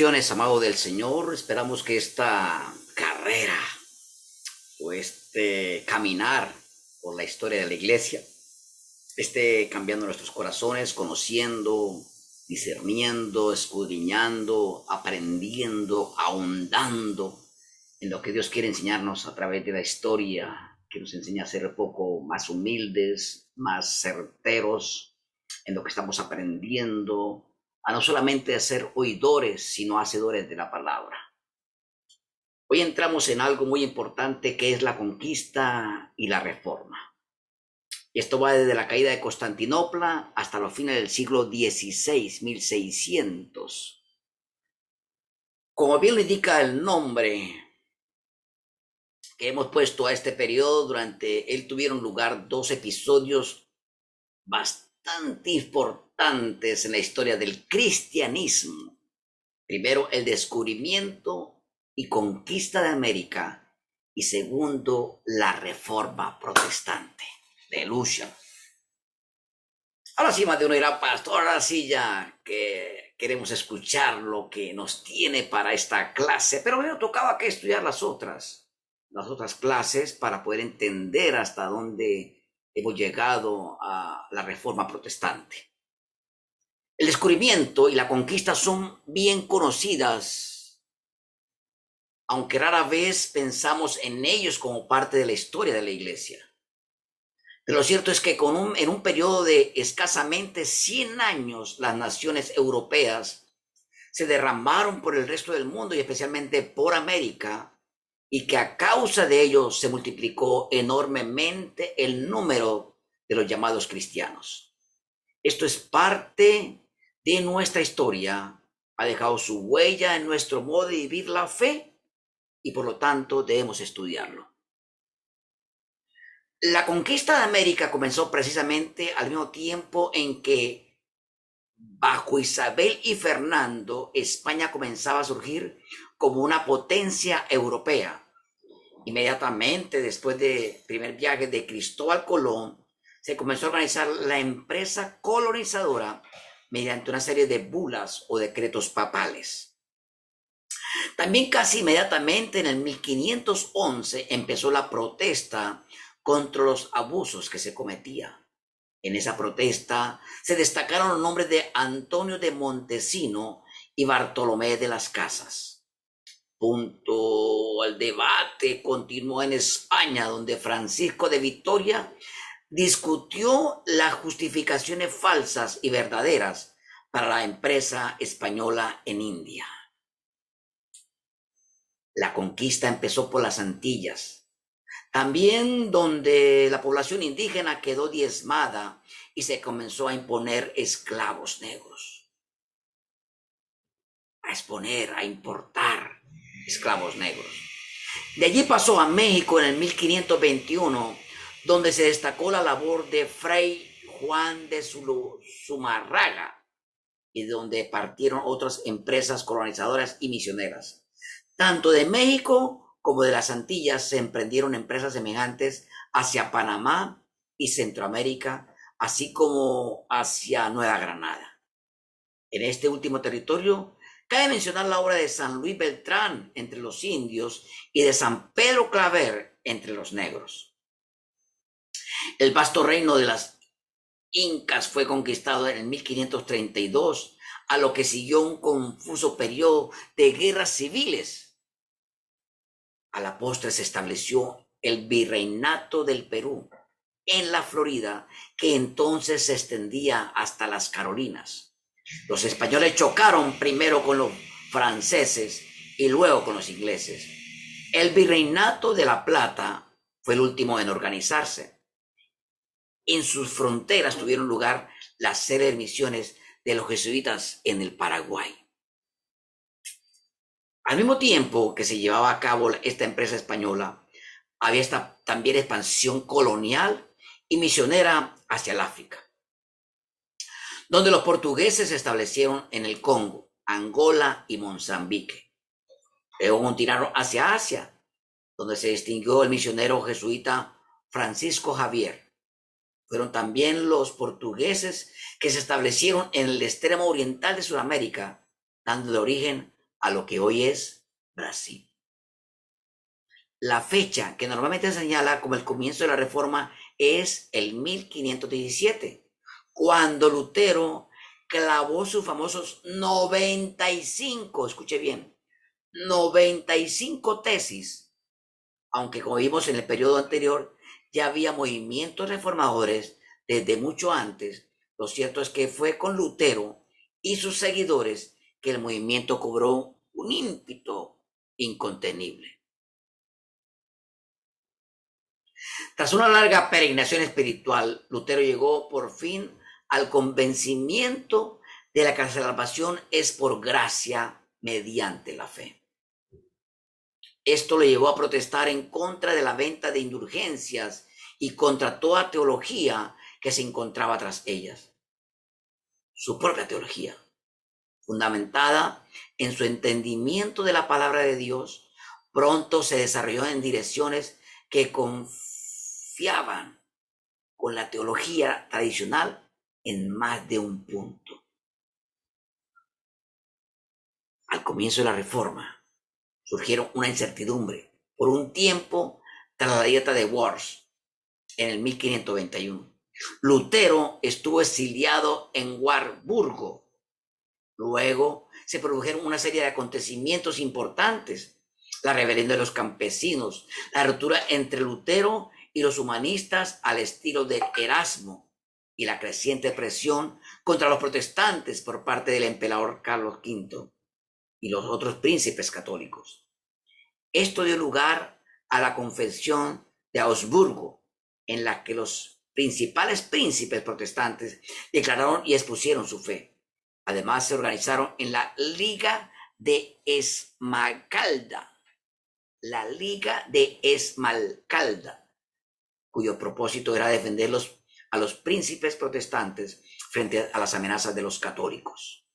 Bendiciones, amado del Señor. Esperamos que esta carrera o este caminar por la historia de la iglesia esté cambiando nuestros corazones, conociendo, discerniendo, escudriñando, aprendiendo, ahondando en lo que Dios quiere enseñarnos a través de la historia, que nos enseña a ser un poco más humildes, más certeros en lo que estamos aprendiendo, a no solamente ser oidores, sino hacedores de la palabra. Hoy entramos en algo muy importante que es la conquista y la reforma. Y esto va desde la caída de Constantinopla hasta los fines del siglo XVI, 1600. Como bien lo indica el nombre que hemos puesto a este periodo, durante él tuvieron lugar dos episodios bastante importantes en la historia del cristianismo. Primero, el descubrimiento y conquista de América, y segundo, la reforma protestante. Aleluya. Ahora sí, más de uno dirá, pastor, ahora sí ya que queremos escuchar lo que nos tiene para esta clase, pero me tocaba que estudiar las otras clases para poder entender hasta dónde hemos llegado a la reforma protestante. El descubrimiento y la conquista son bien conocidas, aunque rara vez pensamos en ellos como parte de la historia de la iglesia. Pero lo cierto es que en un periodo de escasamente 100 años, las naciones europeas se derramaron por el resto del mundo y especialmente por América, y que a causa de ello se multiplicó enormemente el número de los llamados cristianos. Esto es parte de nuestra historia, ha dejado su huella en nuestro modo de vivir la fe y por lo tanto debemos estudiarlo. La conquista de América comenzó precisamente al mismo tiempo en que bajo Isabel y Fernando, España comenzaba a surgir como una potencia europea. Inmediatamente después del primer viaje de Cristóbal Colón, se comenzó a organizar la empresa colonizadora mediante una serie de bulas o decretos papales. También casi inmediatamente en el 1511 empezó la protesta contra los abusos que se cometían. En esa protesta se destacaron los nombres de Antonio de Montesino y Bartolomé de las Casas. Punto al debate continuó en España, donde Francisco de Vitoria discutió las justificaciones falsas y verdaderas para la empresa española en India. La conquista empezó por las Antillas, también donde la población indígena quedó diezmada y se comenzó a imponer esclavos negros. A importar esclavos negros. De allí pasó a México en el 1521, donde se destacó la labor de Fray Juan de Zumárraga y donde partieron otras empresas colonizadoras y misioneras. Tanto de México como de las Antillas se emprendieron empresas semejantes hacia Panamá y Centroamérica, así como hacia Nueva Granada. En este último territorio cabe mencionar la obra de San Luis Beltrán entre los indios y de San Pedro Claver entre los negros. El vasto reino de las incas fue conquistado en el 1532, a lo que siguió un confuso periodo de guerras civiles. A la postre se estableció el virreinato del Perú en la Florida, que entonces se extendía hasta las Carolinas. Los españoles chocaron primero con los franceses y luego con los ingleses. El virreinato de La Plata fue el último en organizarse. En sus fronteras tuvieron lugar las serie de misiones de los jesuitas en el Paraguay. Al mismo tiempo que se llevaba a cabo esta empresa española, había también expansión colonial y misionera hacia el África, donde los portugueses se establecieron en el Congo, Angola y Mozambique. Luego continuaron hacia Asia, donde se distinguió el misionero jesuita Francisco Javier. Fueron también los portugueses que se establecieron en el extremo oriental de Sudamérica, dándole origen a lo que hoy es Brasil. La fecha que normalmente se señala como el comienzo de la Reforma es el 1517, cuando Lutero clavó sus famosos 95, escuche bien, 95 tesis, aunque como vimos en el periodo anterior, ya había movimientos reformadores desde mucho antes. Lo cierto es que fue con Lutero y sus seguidores que el movimiento cobró un ímpetu incontenible. Tras una larga peregrinación espiritual, Lutero llegó por fin al convencimiento de que la salvación es por gracia mediante la fe. Esto le llevó a protestar en contra de la venta de indulgencias y contra toda teología que se encontraba tras ellas. Su propia teología, fundamentada en su entendimiento de la palabra de Dios, pronto se desarrolló en direcciones que confiaban con la teología tradicional en más de un punto. Al comienzo de la Reforma surgieron una incertidumbre por un tiempo tras la dieta de Worms en el 1521. Lutero estuvo exiliado en Warburgo. Luego se produjeron una serie de acontecimientos importantes: la rebelión de los campesinos, la ruptura entre Lutero y los humanistas al estilo de Erasmo, y la creciente presión contra los protestantes por parte del emperador Carlos V y los otros príncipes católicos. Esto dio lugar a la Confesión de Augsburgo, en la que los principales príncipes protestantes declararon y expusieron su fe. Además, se organizaron en la Liga de Esmalcalda, cuyo propósito era defender a los príncipes protestantes frente a las amenazas de los católicos.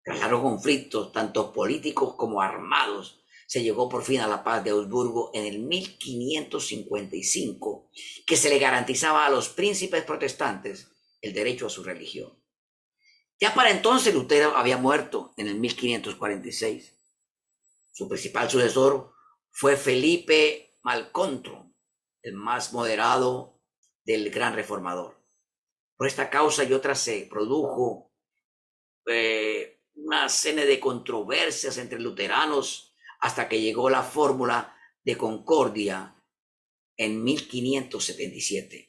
Tras largos conflictos, tanto políticos como armados, se llegó por fin a la paz de Augsburgo en el 1555, que se le garantizaba a los príncipes protestantes el derecho a su religión. Ya para entonces Lutero había muerto en el 1546. Su principal sucesor fue Felipe Malcontro, el más moderado del gran reformador. Por esta causa y otras se produjo una serie de controversias entre luteranos hasta que llegó la fórmula de Concordia en 1577.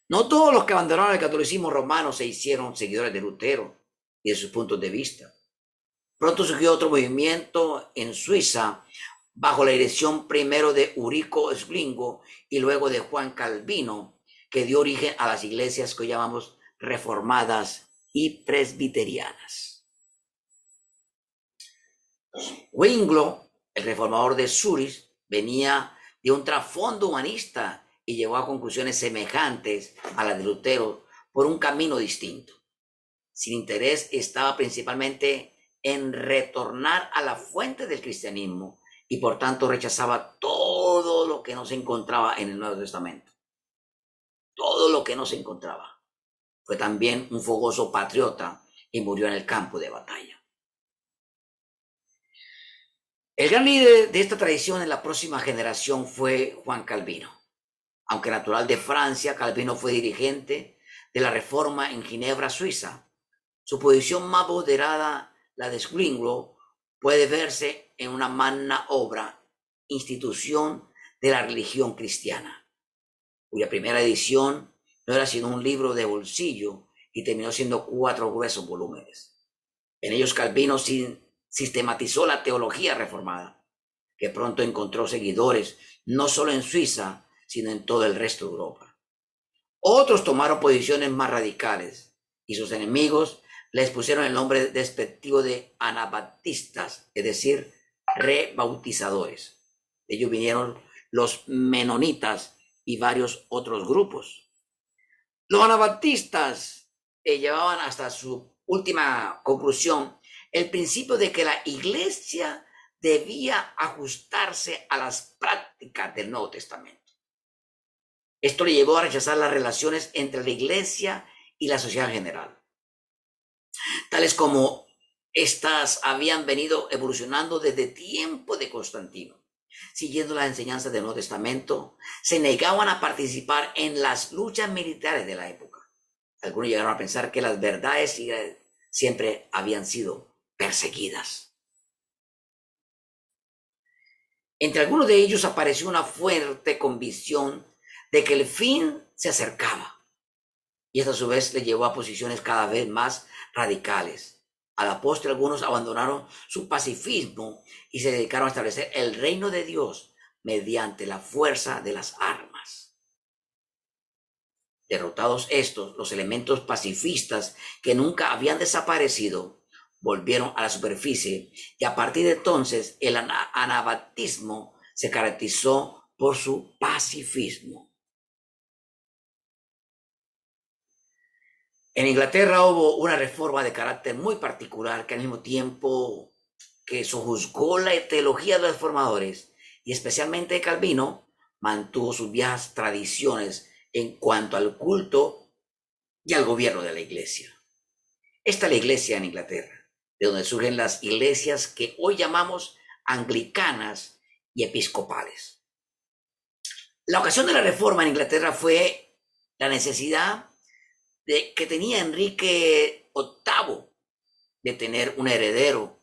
No todos los que abandonaron el catolicismo romano se hicieron seguidores de Lutero y de sus puntos de vista. Pronto surgió otro movimiento en Suiza bajo la dirección primero de Ulrico Zwinglio y luego de Juan Calvino, que dio origen a las iglesias que llamamos reformadas y presbiterianas. Zwinglio, el reformador de Zúrich, venía de un trasfondo humanista y llegó a conclusiones semejantes a las de Lutero por un camino distinto. Sin interés estaba principalmente en retornar a la fuente del cristianismo y por tanto rechazaba todo lo que no se encontraba en el Nuevo Testamento. Todo lo que no se encontraba. Fue también un fogoso patriota y murió en el campo de batalla. El gran líder de esta tradición en la próxima generación fue Juan Calvino. Aunque natural de Francia, Calvino fue dirigente de la Reforma en Ginebra, Suiza. Su posición más moderada, la de Zwinglio, puede verse en una magna obra, Institución de la Religión Cristiana, cuya primera edición no era sino un libro de bolsillo y terminó siendo 4 gruesos volúmenes. En ellos Calvino sistematizó la teología reformada, que pronto encontró seguidores no solo en Suiza, sino en todo el resto de Europa. Otros tomaron posiciones más radicales y sus enemigos les pusieron el nombre despectivo de anabaptistas, es decir, rebautizadores. De ellos vinieron los menonitas y varios otros grupos. Los anabaptistas llevaban hasta su última conclusión el principio de que la iglesia debía ajustarse a las prácticas del Nuevo Testamento. Esto le llevó a rechazar las relaciones entre la iglesia y la sociedad en general, tales como Estas habían venido evolucionando desde tiempo de Constantino. Siguiendo las enseñanzas del Nuevo Testamento, se negaban a participar en las luchas militares de la época. Algunos llegaron a pensar que las verdades siempre habían sido perseguidas. Entre algunos de ellos apareció una fuerte convicción de que el fin se acercaba. Y esto a su vez le llevó a posiciones cada vez más radicales. A la postre algunos abandonaron su pacifismo y se dedicaron a establecer el reino de Dios mediante la fuerza de las armas. Derrotados estos, los elementos pacifistas que nunca habían desaparecido volvieron a la superficie y a partir de entonces el anabatismo se caracterizó por su pacifismo. En Inglaterra hubo una reforma de carácter muy particular que al mismo tiempo que sojuzgó la teología de los reformadores y especialmente de Calvino, mantuvo sus viejas tradiciones en cuanto al culto y al gobierno de la iglesia. Esta es la iglesia en Inglaterra, de donde surgen las iglesias que hoy llamamos anglicanas y episcopales. La ocasión de la reforma en Inglaterra fue la necesidad que tenía Enrique VIII de tener un heredero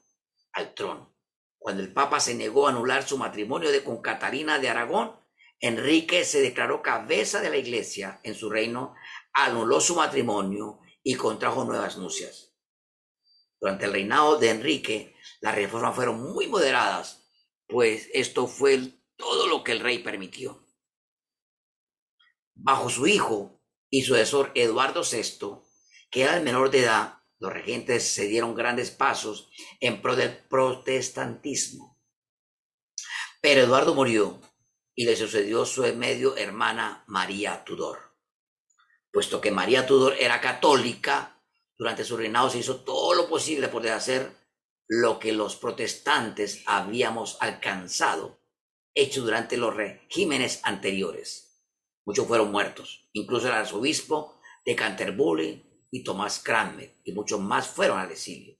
al trono. Cuando el Papa se negó a anular su matrimonio con Catalina de Aragón, Enrique se declaró cabeza de la iglesia en su reino, anuló su matrimonio y contrajo nuevas nupcias. Durante el reinado de Enrique, las reformas fueron muy moderadas, pues esto fue todo lo que el rey permitió. Bajo su hijo y sucesor Eduardo VI, que era el menor de edad, los regentes se dieron grandes pasos en pro del protestantismo. Pero Eduardo murió y le sucedió su medio hermana María Tudor. Puesto que María Tudor era católica, durante su reinado se hizo todo lo posible por hacer lo que los protestantes habíamos alcanzado, hecho durante los regímenes anteriores. Muchos fueron muertos, incluso el arzobispo de Canterbury y Tomás Cranmer, y muchos más fueron al exilio.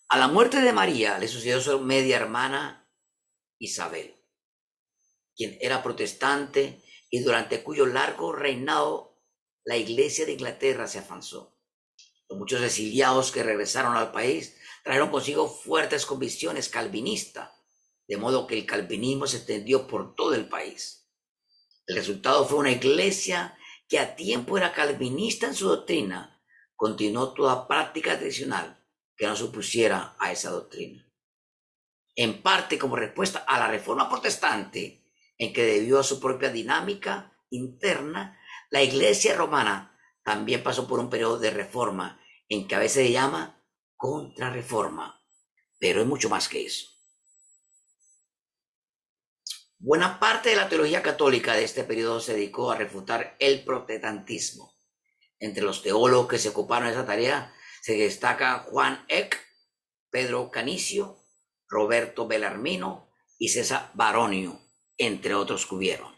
A la muerte de María le sucedió su media hermana Isabel, quien era protestante y durante cuyo largo reinado la iglesia de Inglaterra se afianzó. Los muchos exiliados que regresaron al país trajeron consigo fuertes convicciones calvinistas, de modo que el calvinismo se extendió por todo el país. El resultado fue una iglesia que a tiempo era calvinista en su doctrina, continuó toda práctica tradicional que no se opusiera a esa doctrina. En parte como respuesta a la reforma protestante, en que debido a su propia dinámica interna, la iglesia romana también pasó por un periodo de reforma en que a veces se llama contrarreforma, pero es mucho más que eso. Buena parte de la teología católica de este periodo se dedicó a refutar el protestantismo. Entre los teólogos que se ocuparon de esa tarea se destaca Juan Eck, Pedro Canicio, Roberto Bellarmino y César Baronio, entre otros que hubieron.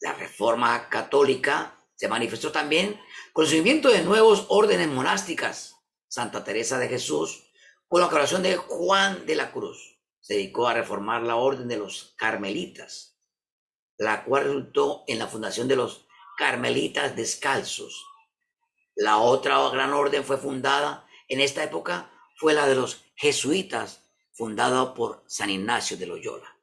La reforma católica se manifestó también con el surgimiento de nuevos órdenes monásticas. Santa Teresa de Jesús, con la colaboración de Juan de la Cruz, se dedicó a reformar la orden de los carmelitas, la cual resultó en la fundación de los carmelitas descalzos. La otra gran orden fue fundada en esta época fue la de los jesuitas, fundada por San Ignacio de Loyola.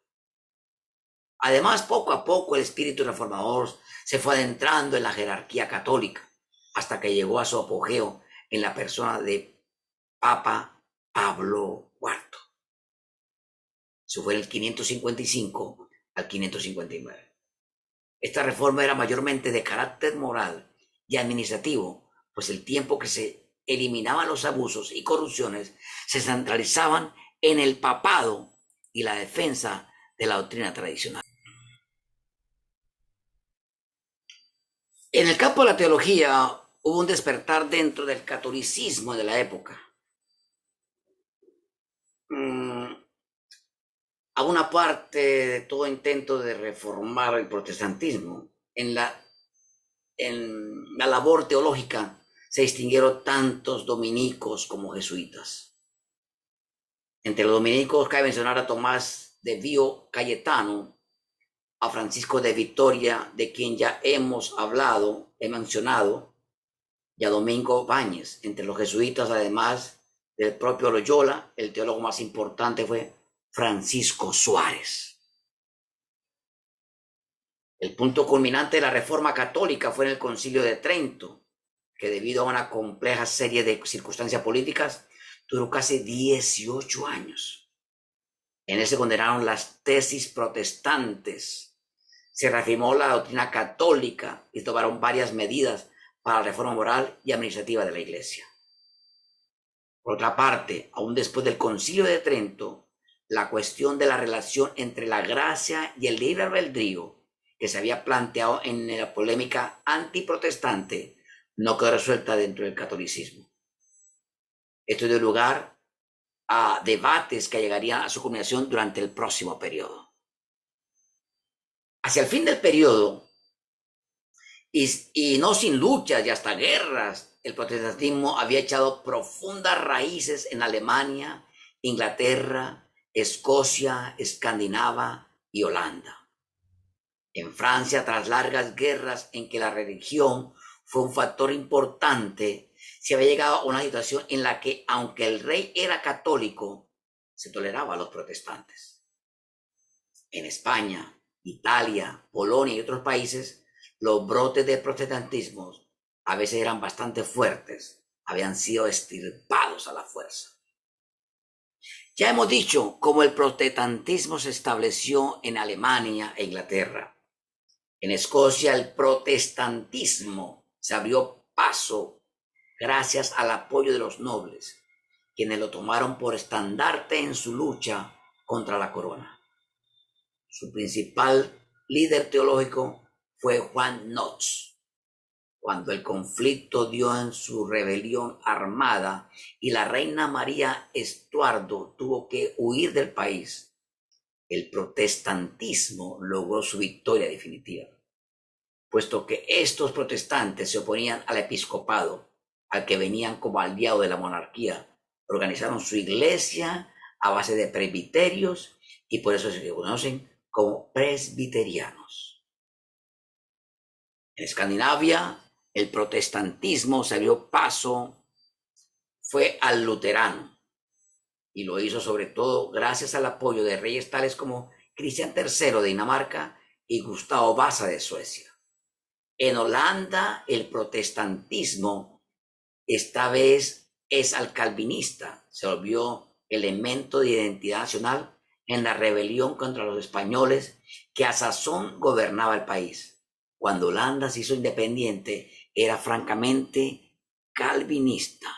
Además, poco a poco el espíritu reformador se fue adentrando en la jerarquía católica, hasta que llegó a su apogeo en la persona de Papa Pablo IV. Eso fue el 555 al 559. Esta reforma era mayormente de carácter moral y administrativo, pues el tiempo que se eliminaban los abusos y corrupciones se centralizaban en el papado y la defensa de la doctrina tradicional. En el campo de la teología hubo un despertar dentro del catolicismo de la época. A una parte de todo intento de reformar el protestantismo, en la labor teológica se distinguieron tantos dominicos como jesuitas. Entre los dominicos cabe mencionar a Tomás de Vío Cayetano, a Francisco de Vitoria, de quien ya hemos mencionado, y a Domingo Báñez. Entre los jesuitas, además del propio Loyola, el teólogo más importante fue Francisco Suárez. El punto culminante de la Reforma Católica fue en el Concilio de Trento, que debido a una compleja serie de circunstancias políticas duró casi 18 años. En él se condenaron las tesis protestantes, se reafirmó la doctrina católica y tomaron varias medidas para la reforma moral y administrativa de la Iglesia. Por otra parte, aún después del Concilio de Trento, la cuestión de la relación entre la gracia y el libre albedrío que se había planteado en la polémica antiprotestante no quedó resuelta dentro del catolicismo. Esto dio lugar a debates que llegarían a su culminación durante el próximo periodo. Hacia el fin del periodo, y no sin luchas y hasta guerras, el protestantismo había echado profundas raíces en Alemania, Inglaterra, Escocia, Escandinavia y Holanda. En Francia, tras largas guerras en que la religión fue un factor importante, se había llegado a una situación en la que, aunque el rey era católico, se toleraba a los protestantes. En España, Italia, Polonia y otros países, los brotes de protestantismo a veces eran bastante fuertes, habían sido extirpados a la fuerza. Ya hemos dicho cómo el protestantismo se estableció en Alemania e Inglaterra. En Escocia el protestantismo se abrió paso gracias al apoyo de los nobles, quienes lo tomaron por estandarte en su lucha contra la corona. Su principal líder teológico fue Juan Knox. Cuando el conflicto dio en su rebelión armada y la reina María Estuardo tuvo que huir del país, el protestantismo logró su victoria definitiva, puesto que estos protestantes se oponían al episcopado, al que venían como aliado de la monarquía. Organizaron su iglesia a base de presbiterios y por eso se conocen como presbiterianos. En Escandinavia, el protestantismo se abrió paso, fue al luterano, y lo hizo sobre todo gracias al apoyo de reyes tales como Cristian III de Dinamarca y Gustavo Vasa de Suecia. En Holanda, el protestantismo esta vez es al calvinista, se volvió elemento de identidad nacional en la rebelión contra los españoles que a sazón gobernaba el país. Cuando Holanda se hizo independiente, era francamente calvinista.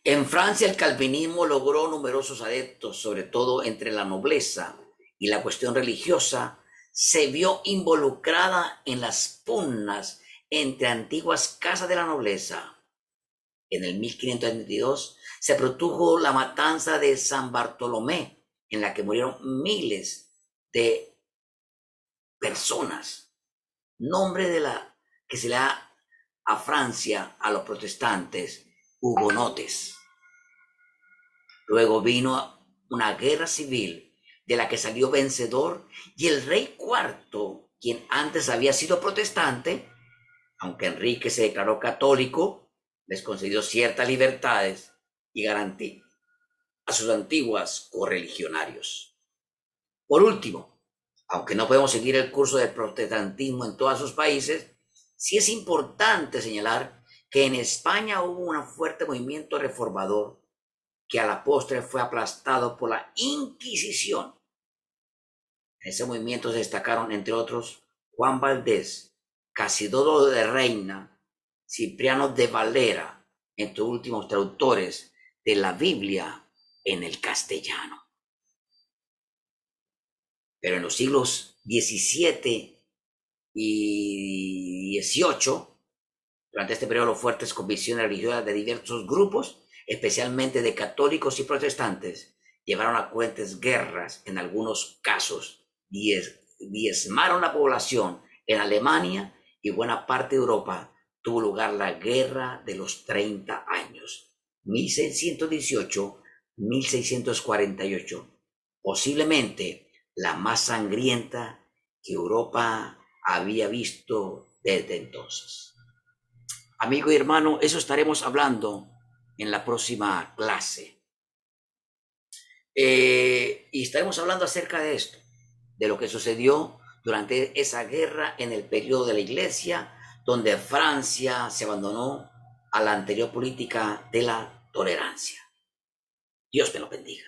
En Francia el calvinismo logró numerosos adeptos, sobre todo entre la nobleza, y la cuestión religiosa se vio involucrada en las pugnas entre antiguas casas de la nobleza. En el 1522 se produjo la matanza de San Bartolomé, en la que murieron miles de personas. Nombre de la que se le da a Francia a los protestantes, hugonotes. Luego vino una guerra civil de la que salió vencedor, y el rey IV, quien antes había sido protestante, aunque Enrique se declaró católico, les concedió ciertas libertades y garantía a sus antiguos correligionarios. Por último, aunque no podemos seguir el curso del protestantismo en todos sus países, sí es importante señalar que en España hubo un fuerte movimiento reformador que a la postre fue aplastado por la Inquisición. En ese movimiento se destacaron, entre otros, Juan Valdés, Casiodoro de Reina, Cipriano de Valera, entre últimos traductores de la Biblia en el castellano. Pero en los siglos XVII y XVIII, durante este periodo, los fuertes convicciones religiosas de diversos grupos, especialmente de católicos y protestantes, llevaron a cruentes guerras, en algunos casos diezmaron la población en Alemania y buena parte de Europa tuvo lugar la Guerra de los 30 años, 1618-1648, posiblemente la más sangrienta que Europa había visto desde entonces. Amigo y hermano, eso estaremos hablando en la próxima clase. Y estaremos hablando acerca de esto, de lo que sucedió durante esa guerra en el periodo de la Iglesia, donde Francia se abandonó a la anterior política de la tolerancia. Dios me lo bendiga.